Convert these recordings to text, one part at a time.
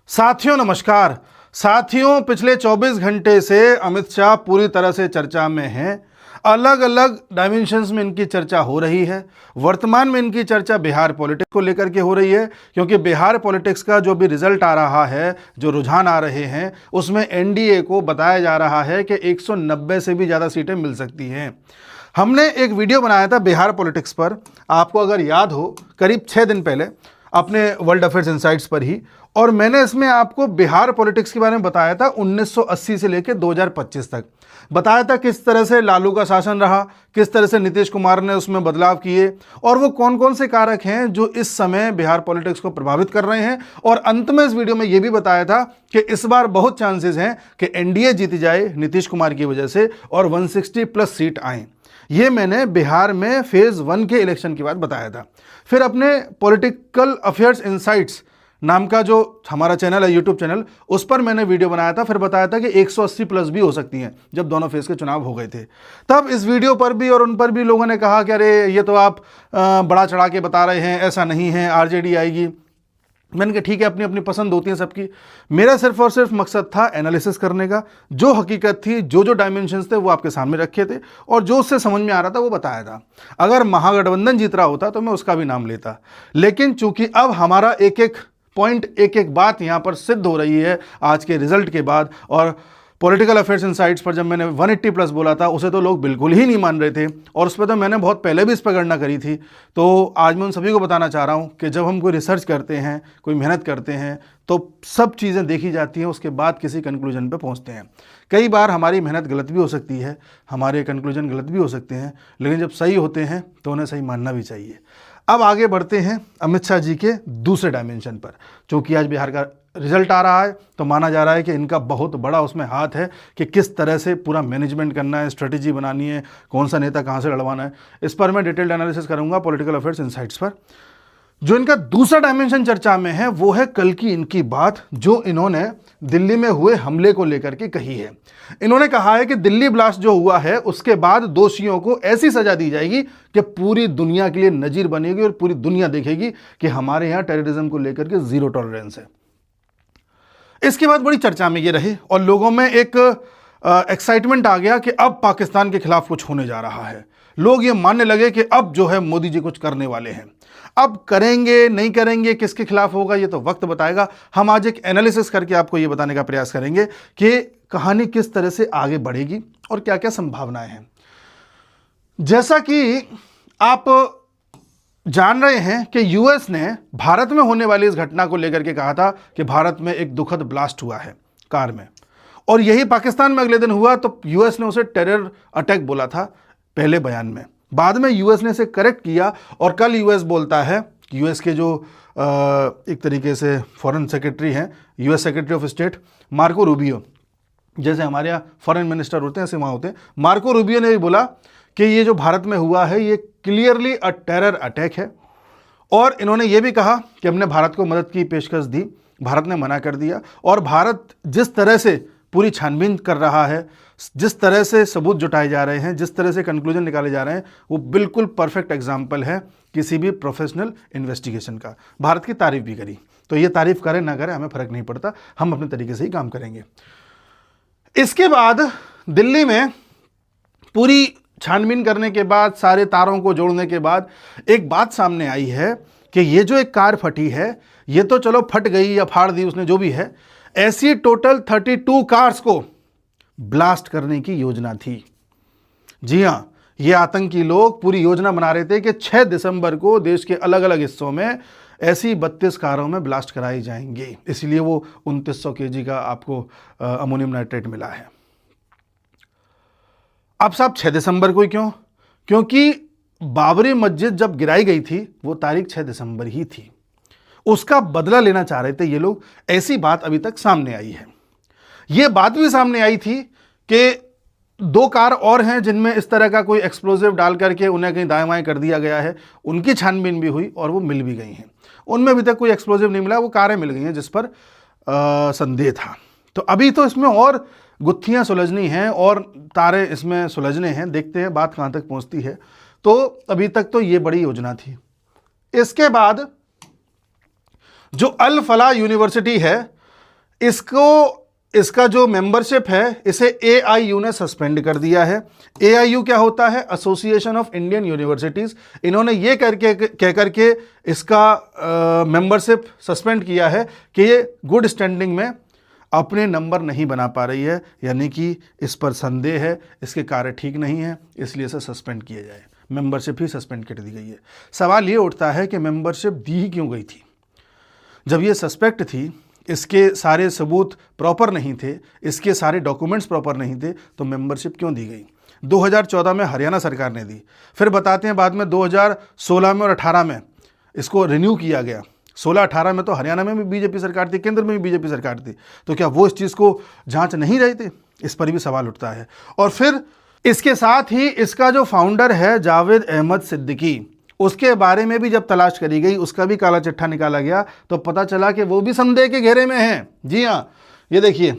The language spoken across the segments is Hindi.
साथियों नमस्कार। साथियों, पिछले 24 घंटे से अमित शाह पूरी तरह से चर्चा में हैं। अलग अलग डायमेंशंस में इनकी चर्चा हो रही है। वर्तमान में इनकी चर्चा बिहार पॉलिटिक्स को लेकर के हो रही है, क्योंकि बिहार पॉलिटिक्स का जो भी रिजल्ट आ रहा है, जो रुझान आ रहे हैं, उसमें एनडीए को बताया जा रहा है कि 190 से भी ज़्यादा सीटें मिल सकती हैं। हमने एक वीडियो बनाया था बिहार पॉलिटिक्स पर, आपको अगर याद हो, करीब 6 दिन पहले, अपने वर्ल्ड अफेयर्स इनसाइट्स पर ही, और मैंने इसमें आपको बिहार पॉलिटिक्स के बारे में बताया था 1980 से लेकर 2025 तक। बताया था किस तरह से लालू का शासन रहा, किस तरह से नीतीश कुमार ने उसमें बदलाव किए, और वो कौन कौन से कारक हैं जो इस समय बिहार पॉलिटिक्स को प्रभावित कर रहे हैं। और अंत में इस वीडियो में यह भी बताया था कि इस बार बहुत चांसेस हैं कि एनडीए जीत जाए नीतीश कुमार की वजह से और 160 प्लस सीट आए। ये मैंने बिहार में फेज 1 के इलेक्शन के बाद बताया था। फिर अपने पॉलिटिकल अफेयर्स इनसाइट्स नाम का जो हमारा चैनल है, यूट्यूब चैनल, उस पर मैंने वीडियो बनाया था। फिर बताया था कि 180 प्लस भी हो सकती हैं जब दोनों फेज के चुनाव हो गए थे। तब इस वीडियो पर भी और उन पर भी लोगों ने कहा कि अरे ये तो आप बड़ा चढ़ा के बता रहे हैं, ऐसा नहीं है, आरजेडी आएगी। मैंने कहा ठीक है, अपनी अपनी पसंद होती है सबकी। मेरा सिर्फ और सिर्फ मकसद था एनालिसिस करने का। जो हकीकत थी, जो डायमेंशंस थे, वो आपके सामने रखे थे, और जो उससे समझ में आ रहा था वो बताया था। अगर महागठबंधन जीत रहा होता तो मैं उसका भी नाम लेता, लेकिन चूंकि अब हमारा एक एक पॉइंट, एक एक बात यहां पर सिद्ध हो रही है आज के रिजल्ट के बाद। और पॉलिटिकल अफेयर्स इनसाइट्स पर जब मैंने 180 प्लस बोला था, उसे तो लोग बिल्कुल ही नहीं मान रहे थे, और उस पर तो मैंने बहुत पहले भी इस पर गणना करी थी। तो आज मैं उन सभी को बताना चाह रहा हूं कि जब हम कोई रिसर्च करते हैं, कोई मेहनत करते हैं, तो सब चीज़ें देखी जाती हैं, उसके बाद किसी कंक्लूजन पे पहुंचते हैं। कई बार हमारी मेहनत गलत भी हो सकती है, हमारे कंक्लूजन गलत भी हो सकते हैं, लेकिन जब सही होते हैं तो उन्हें सही मानना भी चाहिए। अब आगे बढ़ते हैं अमित शाह जी के दूसरे डायमेंशन पर। चूँकि आज बिहार का रिजल्ट आ रहा है तो माना जा रहा है कि इनका बहुत बड़ा उसमें हाथ है कि किस तरह से पूरा मैनेजमेंट करना है, स्ट्रेटेजी बनानी है, कौन सा नेता कहाँ से लड़वाना है। इस पर मैं डिटेल्ड एनालिसिस करूंगा पॉलिटिकल अफेयर्स इनसाइट्स पर। जो इनका दूसरा डायमेंशन चर्चा में है वो है कल की इनकी बात, जो इन्होंने दिल्ली में हुए हमले को लेकर के कही है। इन्होंने कहा है कि दिल्ली ब्लास्ट जो हुआ है उसके बाद दोषियों को ऐसी सजा दी जाएगी कि पूरी दुनिया के लिए नजीर बनेगी और पूरी दुनिया देखेगी कि हमारे यहां टेररिज्म को लेकर के जीरो टॉलरेंस है। इसके बाद बड़ी चर्चा में ये रहे और लोगों में एक एक्साइटमेंट आ गया कि अब पाकिस्तान के खिलाफ कुछ होने जा रहा है। लोग ये मानने लगे कि अब जो है मोदी जी कुछ करने वाले हैं। अब करेंगे नहीं करेंगे, किसके खिलाफ होगा, ये तो वक्त बताएगा। हम आज एक एनालिसिस करके आपको ये बताने का प्रयास करेंगे कि कहानी किस तरह से आगे बढ़ेगी और क्या क्या संभावनाएं हैं। जैसा कि आप जान रहे हैं कि यूएस ने भारत में होने वाली इस घटना को लेकर के कहा था कि भारत में एक दुखद ब्लास्ट हुआ है कार में, और यही पाकिस्तान में अगले दिन हुआ तो यूएस ने उसे टेरर अटैक बोला था पहले बयान में। बाद में यूएस ने इसे करेक्ट किया और कल यूएस बोलता है, यूएस के जो एक तरीके से फॉरेन सेक्रेटरी हैं, US secretary of state Marco Rubio, जैसे हमारे यहाँ फॉरेन मिनिस्टर होते हैं ऐसे वहाँ होते हैं, मार्को रूबियो ने भी बोला कि ये जो भारत में हुआ है ये क्लियरली अ टेरर अटैक है। और इन्होंने ये भी कहा कि हमने भारत को मदद की पेशकश दी, भारत ने मना कर दिया, और भारत जिस तरह से पूरी छानबीन कर रहा है, जिस तरह से सबूत जुटाए जा रहे हैं, जिस तरह से कंक्लूजन निकाले जा रहे हैं, वो बिल्कुल परफेक्ट एग्जाम्पल है किसी भी प्रोफेशनल इन्वेस्टिगेशन का। भारत की तारीफ भी करी, तो ये तारीफ करें ना करें हमें फर्क नहीं पड़ता, हम अपने तरीके से ही काम करेंगे। इसके बाद दिल्ली में पूरी छानबीन करने के बाद, सारे तारों को जोड़ने के बाद एक बात सामने आई है कि ये जो एक कार फटी है, ये तो चलो फट गई या फाड़ दी उसने, जो भी है, ऐसी टोटल 32 कार्स को ब्लास्ट करने की योजना थी। जी हां, ये आतंकी लोग पूरी योजना बना रहे थे कि 6 दिसंबर को देश के अलग अलग हिस्सों में ऐसी 32 कारों में ब्लास्ट कराई जाएंगी। इसलिए वो 2900 kg का आपको अमोनियम नाइट्रेट मिला है। अब साहब 6 दिसंबर को ही क्यों? क्योंकि बाबरी मस्जिद जब गिराई गई थी वो तारीख 6 दिसंबर ही थी। उसका बदला लेना चाह रहे थे ये लोग। ऐसी बात अभी तक सामने आई है। ये बात भी सामने आई थी कि 2 कार और हैं जिनमें इस तरह का कोई एक्सप्लोजिव डाल करके उन्हें कहीं दाएं बाएं कर दिया गया है। उनकी छानबीन भी हुई और वो मिल भी गई हैं। उनमें अभी तक कोई एक्सप्लोजिव नहीं मिला, वो कारें मिल गई हैं जिस पर संदेह था। तो अभी तो इसमें और गुत्थियां सुलझनी हैं और तारे इसमें सुलझने हैं। देखते हैं बात कहां तक पहुंचती है। तो अभी तक तो ये बड़ी योजना थी। इसके बाद जो अल फलाह यूनिवर्सिटी है इसका जो मेंबरशिप है इसे AIU ने सस्पेंड कर दिया है। AIU क्या होता है? Association of Indian universities. इन्होंने ये कह करके इसका मेंबरशिप सस्पेंड किया है कि ये गुड स्टैंडिंग में अपने नंबर नहीं बना पा रही है, यानी कि इस पर संदेह है, इसके कार्य ठीक नहीं है, इसलिए इसे सस्पेंड किया जाए। मेंबरशिप ही सस्पेंड कर दी गई है। सवाल ये उठता है कि मेंबरशिप दी ही क्यों गई थी? जब ये सस्पेक्ट थी, इसके सारे सबूत प्रॉपर नहीं थे, इसके सारे डॉक्यूमेंट्स प्रॉपर नहीं थे, तो मेंबरशिप क्यों दी गई? 2014 में हरियाणा सरकार ने दी, फिर बताते हैं बाद में 2016 में और 18 में इसको रिन्यू किया गया। 16-18 में तो हरियाणा में भी बीजेपी सरकार थी, केंद्र में भी बीजेपी सरकार थी, तो क्या वो इस चीज़ को जांच नहीं रहे थे? इस पर भी सवाल उठता है। और फिर इसके साथ ही इसका जो फाउंडर है जावेद अहमद सिद्दीकी, उसके बारे में भी जब तलाश करी गई, उसका भी काला चिट्ठा निकाला गया, तो पता चला कि वो भी संदेह के घेरे में है। जी हाँ, ये देखिए,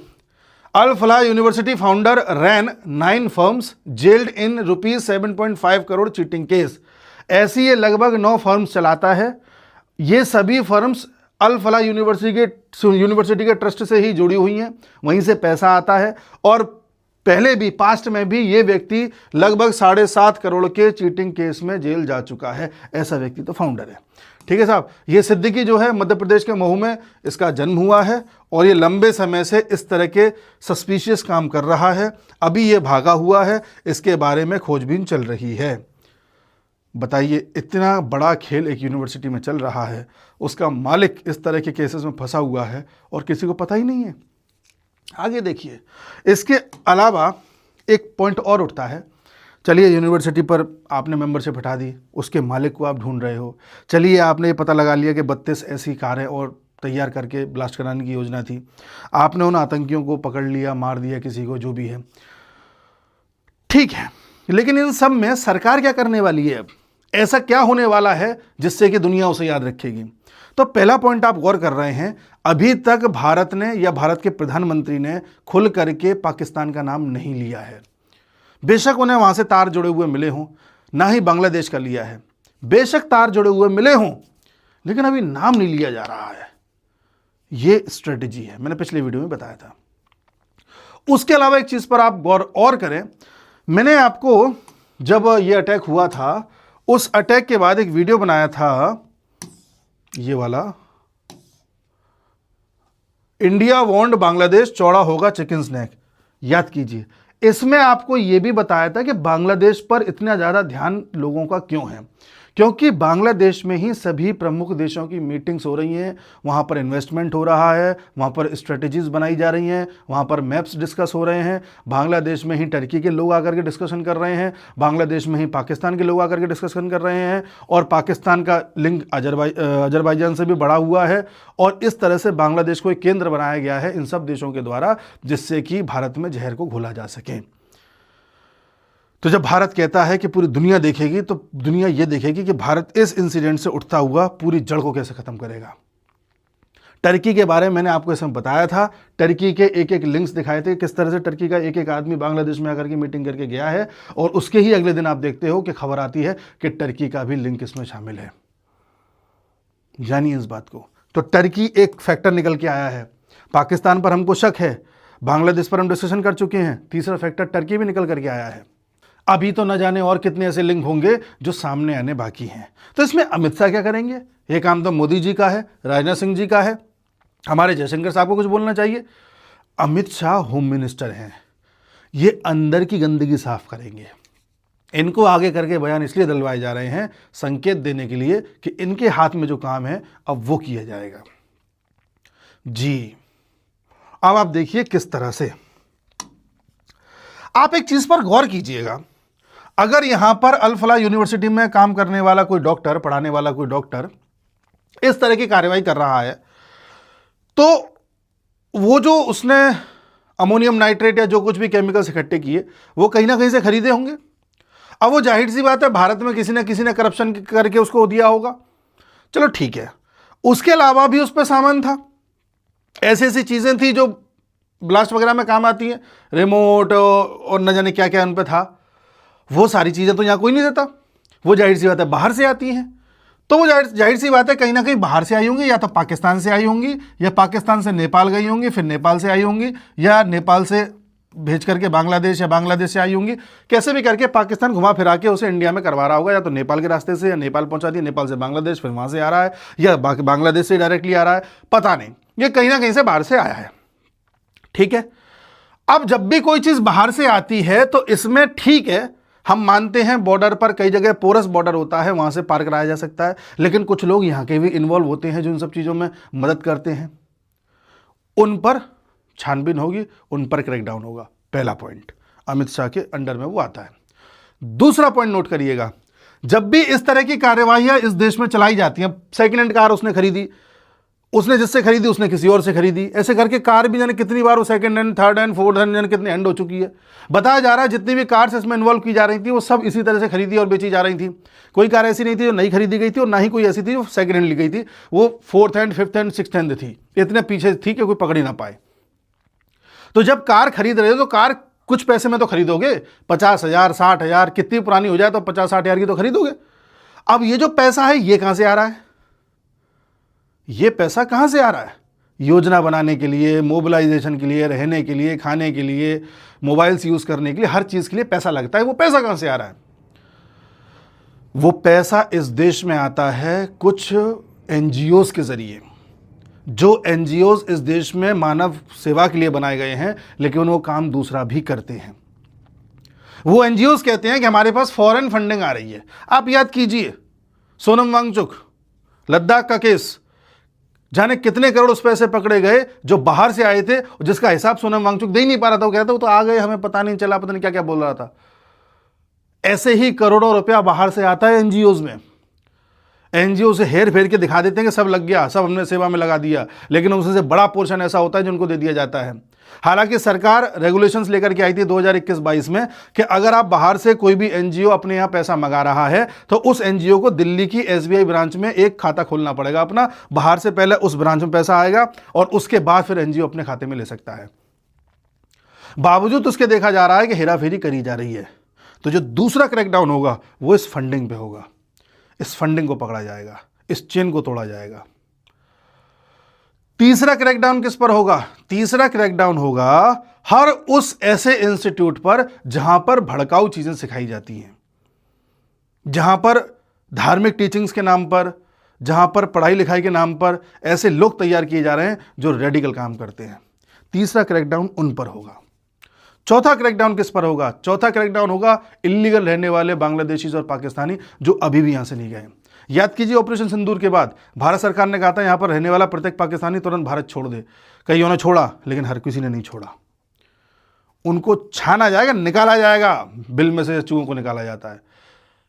अल फलाह यूनिवर्सिटी फाउंडर रैन 9 फर्म्स जेल्ड इन ₹7.5 करोड़ चीटिंग केस। ऐसी ये लगभग 9 फर्म्स चलाता है। ये सभी फर्म्स अल फलाह यूनिवर्सिटी के ट्रस्ट से ही जुड़ी हुई हैं, वहीं से पैसा आता है। और पहले भी पास्ट में भी ये व्यक्ति लगभग 7.5 करोड़ के चीटिंग केस में जेल जा चुका है। ऐसा व्यक्ति तो फाउंडर है। ठीक है साहब, ये सिद्दीकी जो है मध्य प्रदेश के महू में इसका जन्म हुआ है और ये लंबे समय से इस तरह के सस्पिशियस काम कर रहा है। अभी ये भागा हुआ है, इसके बारे में खोजबीन चल रही है। बताइए, इतना बड़ा खेल एक यूनिवर्सिटी में चल रहा है, उसका मालिक इस तरह के केसेस में फंसा हुआ है और किसी को पता ही नहीं है। आगे देखिए, इसके अलावा एक पॉइंट और उठता है। चलिए, यूनिवर्सिटी पर आपने मेंबरशिप हटा दी, उसके मालिक को आप ढूंढ रहे हो। चलिए, आपने ये पता लगा लिया कि 32 ऐसी कारें और तैयार करके ब्लास्ट कराने की योजना थी। आपने उन आतंकियों को पकड़ लिया, मार दिया किसी को, जो भी है ठीक है, लेकिन इन सब में सरकार क्या करने वाली है? अब ऐसा क्या होने वाला है जिससे कि दुनिया उसे याद रखेगी? तो पहला पॉइंट आप गौर कर रहे हैं, अभी तक भारत ने या भारत के प्रधानमंत्री ने खुल करके पाकिस्तान का नाम नहीं लिया है। बेशक उन्हें वहां से तार जुड़े हुए मिले हों, ना ही बांग्लादेश का लिया है, बेशक तार जुड़े हुए मिले हों, लेकिन अभी नाम नहीं लिया जा रहा है। यह स्ट्रेटेजी है, मैंने पिछले वीडियो में बताया था। उसके अलावा एक चीज पर आप गौर और करें, मैंने आपको जब यह अटैक हुआ था, उस अटैक के बाद एक वीडियो बनाया था, ये वाला, इंडिया वॉन्ड बांग्लादेश, चौड़ा होगा चिकन स्नैक, याद कीजिए। इसमें आपको यह भी बताया था कि बांग्लादेश पर इतना ज्यादा ध्यान लोगों का क्यों है, क्योंकि बांग्लादेश में ही सभी प्रमुख देशों की मीटिंग्स हो रही हैं, वहाँ पर इन्वेस्टमेंट हो रहा है, वहाँ पर स्ट्रेटजीज बनाई जा रही हैं, वहाँ पर मैप्स डिस्कस हो रहे हैं। बांग्लादेश में ही टर्की के लोग आकर के डिस्कशन कर रहे हैं, बांग्लादेश में ही पाकिस्तान के लोग आकर के डिस्कशन कर रहे हैं, और पाकिस्तान का लिंक अजरबैजान से भी बढ़ा हुआ है। और इस तरह से बांग्लादेश को एक केंद्र बनाया गया है इन सब देशों के द्वारा, जिससे कि भारत में जहर को घोला जा सके। तो जब भारत कहता है कि पूरी दुनिया देखेगी, तो दुनिया ये देखेगी कि भारत इस इंसिडेंट से उठता हुआ पूरी जड़ को कैसे खत्म करेगा। टर्की के बारे में मैंने आपको इसमें बताया था, टर्की के एक एक लिंक्स दिखाए थे, किस तरह से टर्की का एक एक आदमी बांग्लादेश में आकर के मीटिंग करके गया है, और उसके ही अगले दिन आप देखते हो कि खबर आती है कि टर्की का भी लिंक इसमें शामिल है। जानिए इस बात को। तो टर्की एक फैक्टर निकल के आया है। पाकिस्तान पर हमको शक है, बांग्लादेश पर हम डिस्कशन कर चुके हैं, तीसरा फैक्टर टर्की भी निकल करके आया है। अभी तो न जाने और कितने ऐसे लिंक होंगे जो सामने आने बाकी हैं। तो इसमें अमित शाह क्या करेंगे? ये काम तो मोदी जी का है, राजनाथ सिंह जी का है, हमारे जयशंकर साहब को कुछ बोलना चाहिए। अमित शाह होम मिनिस्टर हैं, ये अंदर की गंदगी साफ करेंगे। इनको आगे करके बयान इसलिए दिलवाए जा रहे हैं, संकेत देने के लिए कि इनके हाथ में जो काम है अब वो किया जाएगा। जी, अब आप देखिए किस तरह से। आप एक चीज पर गौर कीजिएगा, अगर यहां पर अल फलाह यूनिवर्सिटी में काम करने वाला कोई डॉक्टर, पढ़ाने वाला कोई डॉक्टर इस तरह की कार्रवाई कर रहा है, तो वो जो उसने अमोनियम नाइट्रेट या जो कुछ भी केमिकल्स इकट्ठे किए, वो कहीं ना कहीं से खरीदे होंगे। अब वो जाहिर सी बात है, भारत में किसी ने करप्शन करके उसको दिया होगा। चलो ठीक है, उसके अलावा भी उस पर सामान था, ऐसी ऐसी चीजें थी जो ब्लास्ट वगैरह में काम आती हैं, रिमोट और न जाने क्या क्या उन पर था। वो सारी चीज़ें तो यहाँ कोई नहीं देता, वो जाहिर सी बात है बाहर से आती हैं। तो वो जाहिर जाहिर सी बात है कहीं ना कहीं बाहर से आई होंगी, या तो पाकिस्तान से आई होंगी, या पाकिस्तान से नेपाल गई होंगी, फिर नेपाल से आई होंगी, या नेपाल से भेज करके बांग्लादेश, या बांग्लादेश से आई होंगी। कैसे भी करके पाकिस्तान घुमा फिरा के उसे इंडिया में करवा रहा होगा, या तो नेपाल के रास्ते से, या नेपाल पहुंचा दिया, नेपाल से बांग्लादेश, फिर वहां से आ रहा है, या बांग्लादेश से डायरेक्टली आ रहा है, पता नहीं, ये कहीं ना कहीं से बाहर से आया है। ठीक है, अब जब भी कोई चीज बाहर से आती है तो इसमें ठीक है, हम मानते हैं बॉर्डर पर कई जगह पोरस बॉर्डर होता है, वहां से पार कराया जा सकता है, लेकिन कुछ लोग यहां के भी इन्वॉल्व होते हैं जो इन सब चीजों में मदद करते हैं, उन पर छानबीन होगी, उन पर क्रैकडाउन होगा। पहला पॉइंट अमित शाह के अंडर में वो आता है। दूसरा पॉइंट नोट करिएगा, जब भी इस तरह की कार्यवाहियां इस देश में चलाई जाती हैं, सेकेंड हैंड कार उसने खरीदी, उसने जिससे खरीदी उसने किसी और से खरीदी, ऐसे करके कार भी जाने कितनी बार वो second hand, third hand, fourth hand जाने कितनी हैंड हो चुकी है। बताया जा रहा है जितनी भी कार्स इसमें इन्वॉल्व की जा रही थी वो सब इसी तरह से खरीदी और बेची जा रही थी। कोई कार ऐसी नहीं थी जो नई खरीदी गई थी, और ना ही कोई ऐसी थी जो सेकंड हैंड ली गई थी, वो fourth hand, fifth hand, sixth hand थी, इतने पीछे थी कि कोई पकड़ ही ना पाए। तो जब कार खरीद रहे हो तो कार कुछ पैसे में तो खरीदोगे, 50,000, 60,000, कितनी पुरानी हो जाए तो 50-60,000 की तो खरीदोगे। अब ये जो पैसा है ये कहां से आ रहा है? ये पैसा कहां से आ रहा है? योजना बनाने के लिए, मोबिलाइजेशन के लिए, रहने के लिए, खाने के लिए, मोबाइल्स यूज करने के लिए, हर चीज के लिए पैसा लगता है। वो पैसा कहां से आ रहा है? वो पैसा इस देश में आता है कुछ एनजीओज के जरिए, जो एनजीओज इस देश में मानव सेवा के लिए बनाए गए हैं, लेकिन वो काम दूसरा भी करते हैं। वो एनजीओज कहते हैं कि हमारे पास फॉरेन फंडिंग आ रही है। आप याद कीजिए सोनम वांगचुक, लद्दाख का केस, जाने कितने करोड़ उस पैसे पकड़े गए जो बाहर से आए थे, जिसका हिसाब सोनम वांगचुक दे ही नहीं पा रहा था। वो कहता वो तो आ गए, हमें पता नहीं चला, पता नहीं क्या क्या बोल रहा था। ऐसे ही करोड़ों रुपया बाहर से आता है एनजीओज में। एनजीओ से हेर फेर के दिखा देते हैं कि सब लग गया, सब हमने सेवा में लगा दिया, लेकिन उससे बड़ा पोर्शन ऐसा होता है जो उनको दे दिया जाता है। हालांकि सरकार रेगुलेशंस लेकर के आई थी 2021-22 में कि अगर आप बाहर से कोई भी एनजीओ अपने यहां पैसा मंगा रहा है तो उस एनजीओ को दिल्ली की एसबीआई ब्रांच में एक खाता खोलना पड़ेगा अपना। बाहर से पहले उस ब्रांच में पैसा आएगा और उसके बाद फिर एनजीओ अपने खाते में ले सकता है। बावजूद उसके देखा जा रहा है कि हेराफेरी करी जा रही है। तो जो दूसरा क्रैकडाउन होगा वो इस फंडिंग पे होगा। इस फंडिंग को पकड़ा जाएगा, इस चेन को तोड़ा जाएगा। तीसरा क्रैकडाउन किस पर होगा? तीसरा क्रैकडाउन होगा हर उस ऐसे इंस्टीट्यूट पर जहां पर भड़काऊ चीजें सिखाई जाती हैं, जहां पर धार्मिक टीचिंग्स के नाम पर, जहां पर पढ़ाई लिखाई के नाम पर ऐसे लोग तैयार किए जा रहे हैं जो रेडिकल काम करते हैं। तीसरा क्रैकडाउन उन पर होगा। चौथा क्रैकडाउन किस पर होगा? चौथा क्रैकडाउन होगा इल्लीगल रहने वाले बांग्लादेशीज और पाकिस्तानी जो अभी भी यहां से नहीं गए। याद कीजिए ऑपरेशन सिंदूर के बाद भारत सरकार ने कहा था यहां पर रहने वाला प्रत्येक पाकिस्तानी तुरंत भारत छोड़ दे। कईयों ने छोड़ा, लेकिन हर किसी ने नहीं छोड़ा। उनको छाना जाएगा, निकाला जाएगा, बिल में से चूहों को निकाला जाता है।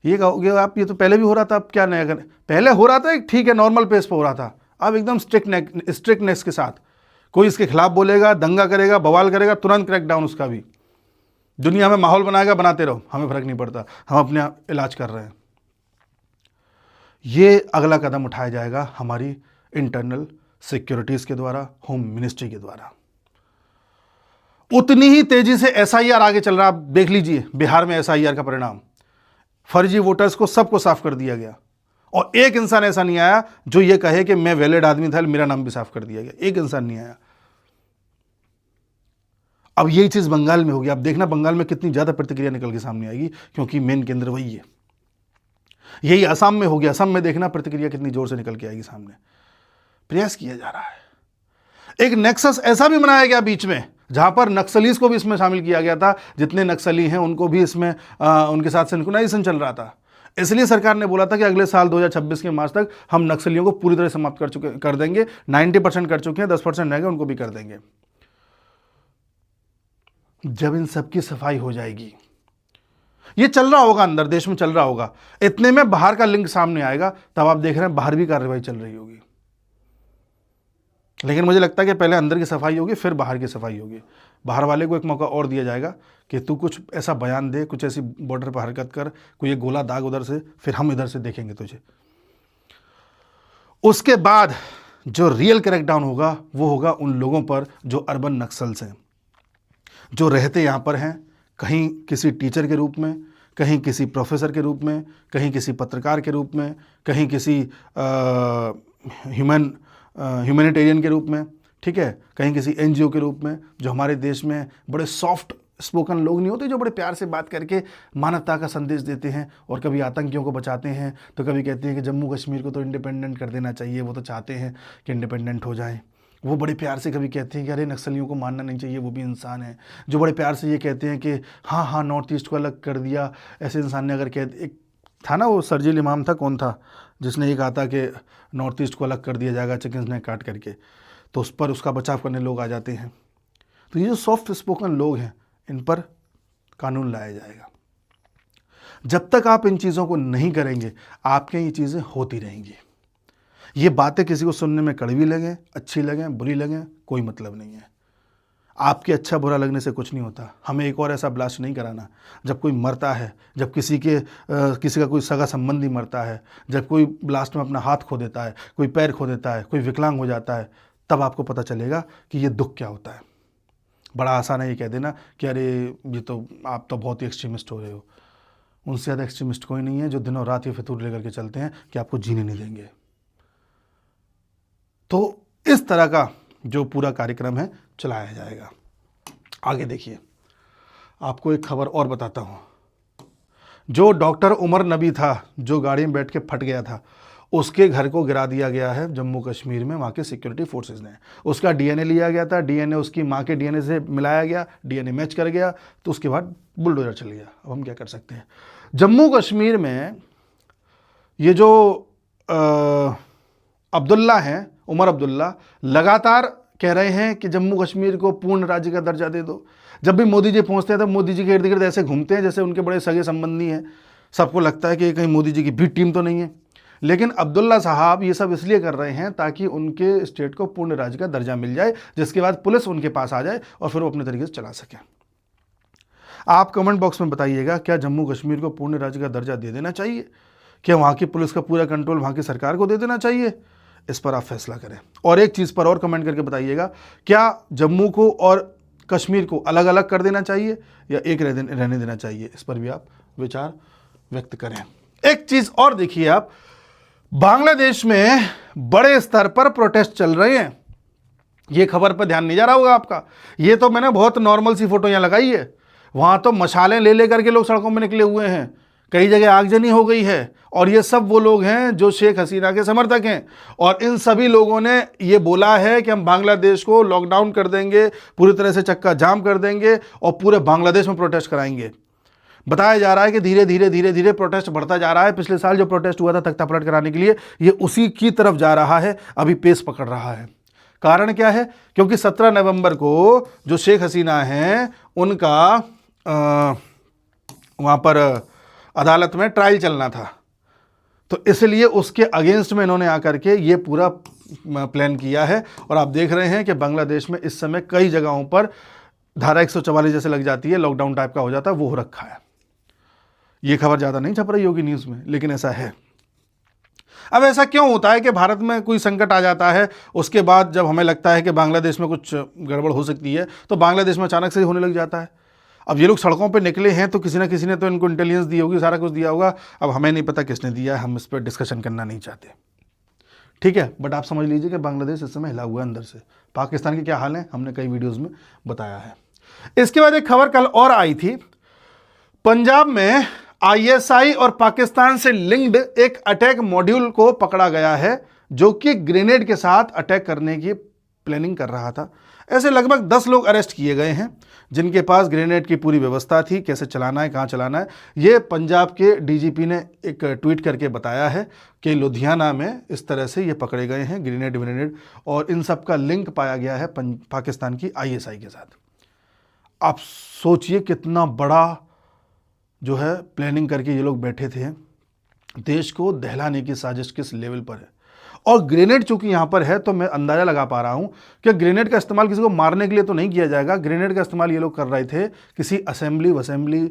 ये कहोगे आप ये तो पहले भी हो रहा था, अब क्या नया करें? पहले हो रहा था, ठीक है, नॉर्मल पेस पर हो रहा था। अब एकदम स्ट्रिक्टनेस के साथ कोई इसके खिलाफ बोलेगा, दंगा करेगा, बवाल करेगा, तुरंत क्रैकडाउन उसका भी। दुनिया में माहौल बनाएगा, बनाते रहो, हमें फर्क नहीं पड़ता, हम अपने इलाज कर रहे हैं। ये अगला कदम उठाया जाएगा हमारी इंटरनल सिक्योरिटीज के द्वारा, होम मिनिस्ट्री के द्वारा। उतनी ही तेजी से एसआईआर आगे चल रहा। आप देख लीजिए बिहार में एसआईआर का परिणाम, फर्जी वोटर्स को सबको साफ कर दिया गया और एक इंसान ऐसा नहीं आया जो ये कहे कि मैं वैलिड आदमी था, मेरा नाम भी साफ कर दिया गया। एक इंसान नहीं आया। अब यही चीज बंगाल में होगी। आप देखना बंगाल में कितनी ज्यादा प्रतिक्रिया निकल के सामने आएगी, क्योंकि मेन केंद्र वही है। यही असम में हो गया। असम में देखना प्रतिक्रिया कितनी जोर से निकल के आएगी सामने। प्रयास किया जा रहा है। एक नेक्सस ऐसा भी बनाया गया बीच में, जहां पर नक्सलीज को भी इसमें शामिल किया गया था। जितने नक्सली हैं उनको भी इसमें उनके साथ सिंक्रोनाइजेशन चल रहा था। इसलिए सरकार ने बोला था कि अगले साल 2026 के मार्च तक हम नक्सलियों को पूरी तरह समाप्त कर देंगे। 90% कर चुके हैं, 10% रहेंगे, उनको भी कर देंगे। जब इन सब की सफाई हो जाएगी, ये चल रहा होगा, अंदर देश में चल रहा होगा, इतने में बाहर का लिंक सामने आएगा, तब आप देख रहे हैं बाहर भी कार्रवाई चल रही होगी। लेकिन मुझे लगता है कि पहले अंदर की सफाई होगी, फिर बाहर की सफाई होगी। बाहर वाले को एक मौका और दिया जाएगा कि तू कुछ ऐसा बयान दे, कुछ ऐसी बॉर्डर पर हरकत कर, कोई एक गोला दाग उधर से, फिर हम इधर से देखेंगे तुझे। उसके बाद जो रियल क्रैकडाउन होगा वो होगा उन लोगों पर जो अर्बन नक्सल्स हैं, जो रहते यहां पर हैं, कहीं किसी टीचर के रूप में, कहीं किसी प्रोफेसर के रूप में, कहीं किसी पत्रकार के रूप में, कहीं किसी ह्यूमैनिटेरियन के रूप में, ठीक है, कहीं किसी एनजीओ के रूप में, जो हमारे देश में बड़े सॉफ्ट स्पोकन लोग नहीं होते, जो बड़े प्यार से बात करके मानवता का संदेश देते हैं और कभी आतंकियों को बचाते हैं, तो कभी कहते हैं कि जम्मू कश्मीर को तो इंडिपेंडेंट कर देना चाहिए, वो तो चाहते हैं कि इंडिपेंडेंट हो जाए। वो बड़े प्यार से कभी कहते हैं कि अरे नक्सलियों को मारना नहीं चाहिए, वो भी इंसान है। जो बड़े प्यार से ये कहते हैं कि हाँ हाँ नॉर्थ ईस्ट को अलग कर दिया, ऐसे इंसान ने अगर कह, एक था ना वो शर्जील इमाम था, कौन था जिसने ये कहा था कि नॉर्थ ईस्ट को अलग कर दिया जाएगा चिकन्स ने काट करके, तो उस पर उसका बचाव करने लोग आ जाते हैं। तो ये जो सॉफ्ट स्पोकन लोग हैं, इन पर कानून लाया जाएगा। जब तक आप इन चीज़ों को नहीं करेंगे, आपके ये चीज़ें होती रहेंगी। ये बातें किसी को सुनने में कड़वी लगें, अच्छी लगें, बुरी लगें, कोई मतलब नहीं है। आपके अच्छा बुरा लगने से कुछ नहीं होता। हमें एक और ऐसा ब्लास्ट नहीं कराना। जब कोई मरता है, जब किसी का कोई सगा संबंधी मरता है, जब कोई ब्लास्ट में अपना हाथ खो देता है, कोई पैर खो देता है, कोई विकलांग हो जाता है, तब आपको पता चलेगा कि ये दुख क्या होता है। बड़ा आसान है ये कह देना कि अरे ये तो आप तो बहुत ही एक्सट्रीमिस्ट हो रहे हो। उनसे ज़्यादा एक्सट्रीमिस्ट कोई नहीं है जो दिनों रात ये फितूर लेकर के चलते हैं कि आपको जीने नहीं देंगे। तो इस तरह का जो पूरा कार्यक्रम है चलाया जाएगा। आगे देखिए, आपको एक खबर और बताता हूँ। जो डॉक्टर उमर नबी था, जो गाड़ी में बैठ के फट गया था, उसके घर को गिरा दिया गया है जम्मू कश्मीर में, वहाँ के सिक्योरिटी फोर्सेस ने। उसका डीएनए लिया गया था, डीएनए उसकी माँ के डीएनए से मिलाया गया, डीएनए मैच कर गया, तो उसके बाद बुलडोजर चल गया। अब हम क्या कर सकते हैं। जम्मू कश्मीर में ये जो अब्दुल्ला हैं, उमर अब्दुल्ला, लगातार कह रहे हैं कि जम्मू कश्मीर को पूर्ण राज्य का दर्जा दे दो। जब भी मोदी जी पहुंचते हैं तब मोदी जी के इर्द गिर्द ऐसे घूमते हैं जैसे उनके बड़े सगे संबंधी हैं। सबको लगता है कि कहीं मोदी जी की भी टीम तो नहीं है। लेकिन अब्दुल्ला साहब ये सब इसलिए कर रहे हैं ताकि उनके स्टेट को पूर्ण राज्य का दर्जा मिल जाए, जिसके बाद पुलिस उनके पास आ जाए और फिर वो अपने तरीके से चला सके। आप कमेंट बॉक्स में बताइएगा, क्या जम्मू कश्मीर को पूर्ण राज्य का दर्जा दे देना चाहिए? क्या वहाँ की पुलिस का पूरा कंट्रोल वहाँ की सरकार को दे देना चाहिए? इस पर आप फैसला करें। और एक चीज़ पर और कमेंट करके बताइएगा, क्या जम्मू को और कश्मीर को अलग अलग कर देना चाहिए या एक रहने देना चाहिए? इस पर भी आप विचार व्यक्त करें। एक चीज़ और देखिए आप, बांग्लादेश में बड़े स्तर पर प्रोटेस्ट चल रहे हैं। ये खबर पर ध्यान नहीं जा रहा होगा आपका। ये तो मैंने बहुत नॉर्मल सी फोटो यहाँ लगाई है। वहाँ तो मशालें ले लेकर के लोग सड़कों में निकले हुए हैं, कई जगह आगजनी हो गई है। और ये सब वो लोग हैं जो शेख हसीना के समर्थक हैं। और इन सभी लोगों ने ये बोला है कि हम बांग्लादेश को लॉकडाउन कर देंगे, पूरी तरह से चक्का जाम कर देंगे और पूरे बांग्लादेश में प्रोटेस्ट कराएंगे। बताया जा रहा है कि धीरे धीरे प्रोटेस्ट बढ़ता जा रहा है। पिछले साल जो प्रोटेस्ट हुआ था तख्ता पलट कराने के लिए, ये उसी की तरफ जा रहा है, अभी पेस पकड़ रहा है। कारण क्या है? क्योंकि 17 नवंबर को जो शेख हसीना हैं उनका वहाँ पर अदालत में ट्रायल चलना था, तो इसलिए उसके अगेंस्ट में इन्होंने आकर के ये पूरा प्लान किया है। और आप देख रहे हैं कि बांग्लादेश में इस समय कई जगहों पर धारा 144 जैसे लग जाती है, लॉकडाउन टाइप का हो जाता है, वो हो रखा है। ये खबर ज़्यादा नहीं छप रही होगी न्यूज़ में, लेकिन ऐसा है। अब ऐसा क्यों होता है कि भारत में कोई संकट आ जाता है, उसके बाद जब हमें लगता है कि बांग्लादेश में कुछ गड़बड़ हो सकती है, तो बांग्लादेश में अचानक से होने लग जाता है? अब ये लोग सड़कों पे निकले हैं तो किसी ना किसी ने तो इनको इंटेलिजेंस दी होगी, सारा कुछ दिया होगा। अब हमें नहीं पता किसने दिया है, हम इस पर डिस्कशन करना नहीं चाहते, ठीक है। बट आप समझ लीजिए कि बांग्लादेश इस समय हिला हुआ है अंदर से। पाकिस्तान के क्या हाल है हमने कई वीडियोज़ में बताया है। इसके बाद एक खबर कल और आई थी, पंजाब में आईएसआई और पाकिस्तान से लिंक्ड एक अटैक मॉड्यूल को पकड़ा गया है, जो कि ग्रेनेड के साथ अटैक करने की प्लानिंग कर रहा था। ऐसे लगभग 10 लोग अरेस्ट किए गए हैं जिनके पास ग्रेनेड की पूरी व्यवस्था थी, कैसे चलाना है, कहाँ चलाना है। ये पंजाब के डीजीपी ने एक ट्वीट करके बताया है कि लुधियाना में इस तरह से ये पकड़े गए हैं ग्रेनेड, और इन सब का लिंक पाया गया है पाकिस्तान की आईएसआई के साथ। आप सोचिए कितना बड़ा जो है प्लानिंग करके ये लोग बैठे थे। देश को दहलाने की साजिश किस लेवल पर है। और ग्रेनेड चूंकि यहाँ पर है तो मैं अंदाज़ा लगा पा रहा हूँ कि ग्रेनेड का इस्तेमाल किसी को मारने के लिए तो नहीं किया जाएगा। ग्रेनेड का इस्तेमाल ये लोग कर रहे थे किसी असेंबली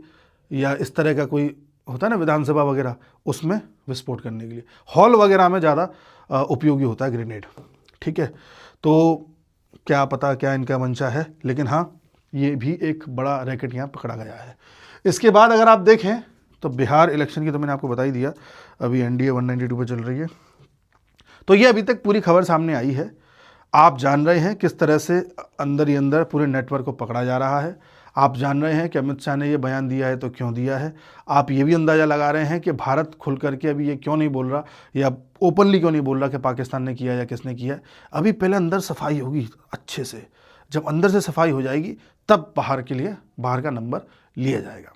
या इस तरह का कोई होता है ना विधानसभा वगैरह, उसमें विस्फोट करने के लिए। हॉल वगैरह में ज़्यादा उपयोगी होता है ग्रेनेड, ठीक है। तो क्या पता क्या इनका मंशा है, लेकिन हाँ ये भी एक बड़ा रैकेट यहाँ पकड़ा गया है। इसके बाद अगर आप देखें तो बिहार इलेक्शन की तो मैंने आपको बता ही दिया, अभी एनडीए 192 पे चल रही है। तो ये अभी तक पूरी खबर सामने आई है। आप जान रहे हैं किस तरह से अंदर ही अंदर पूरे नेटवर्क को पकड़ा जा रहा है। आप जान रहे हैं कि अमित शाह ने ये बयान दिया है तो क्यों दिया है। आप ये भी अंदाज़ा लगा रहे हैं कि भारत खुल करके अभी ये क्यों नहीं बोल रहा, या ओपनली क्यों नहीं बोल रहा कि पाकिस्तान ने किया या किसने किया है। अभी पहले अंदर सफाई होगी अच्छे से, जब अंदर से सफाई हो जाएगी तब बाहर के लिए बाहर का नंबर लिया जाएगा।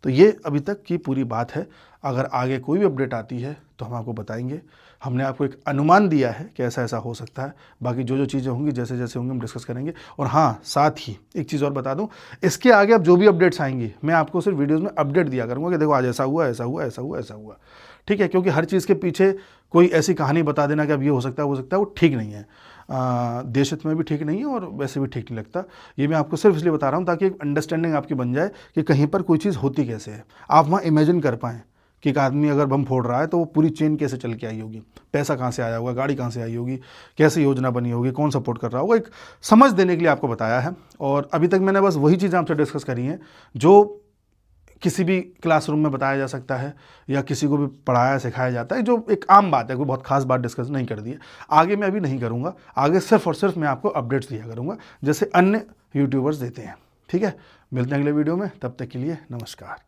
तो ये अभी तक की पूरी बात है। अगर आगे कोई भी अपडेट आती है तो हम आपको बताएंगे। हमने आपको एक अनुमान दिया है कि ऐसा ऐसा हो सकता है, बाकी जो जो चीज़ें होंगी जैसे जैसे होंगी हम डिस्कस करेंगे। और हाँ, साथ ही एक चीज़ और बता दूं, इसके आगे अब जो भी अपडेट्स आएंगी मैं आपको सिर्फ वीडियोज़ में अपडेट दिया करूँगा कि देखो आज ऐसा हुआ, ऐसा हुआ, ऐसा हुआ, ऐसा हुआ। ठीक है, क्योंकि हर चीज़ के पीछे कोई ऐसी कहानी बता देना कि अब ये हो सकता है वो सकता है, वो ठीक नहीं है। देश हित में भी ठीक नहीं है और वैसे भी ठीक नहीं लगता। ये मैं आपको सिर्फ इसलिए बता रहा हूँ ताकि एक अंडरस्टैंडिंग आपकी बन जाए कि कहीं पर कोई चीज़ होती कैसे है। आप वहाँ इमेजिन कर पाएँ कि एक आदमी अगर बम फोड़ रहा है तो वो पूरी चेन कैसे चल के आई होगी, पैसा कहाँ से आया होगा, गाड़ी कहाँ से आई होगी, कैसे योजना बनी होगी, कौन सपोर्ट कर रहा होगा, एक समझ देने के लिए आपको बताया है। और अभी तक मैंने बस वही चीज़ें आपसे डिस्कस करी हैं जो किसी भी क्लासरूम में बताया जा सकता है या किसी को भी पढ़ाया सिखाया जाता है, जो एक आम बात है, कोई बहुत खास बात डिस्कस नहीं कर दी है। आगे मैं अभी नहीं करूँगा, आगे सिर्फ और सिर्फ मैं आपको अपडेट्स दिया करूँगा जैसे अन्य यूट्यूबर्स देते हैं। ठीक है, मिलते हैं अगले वीडियो में, तब तक के लिए नमस्कार।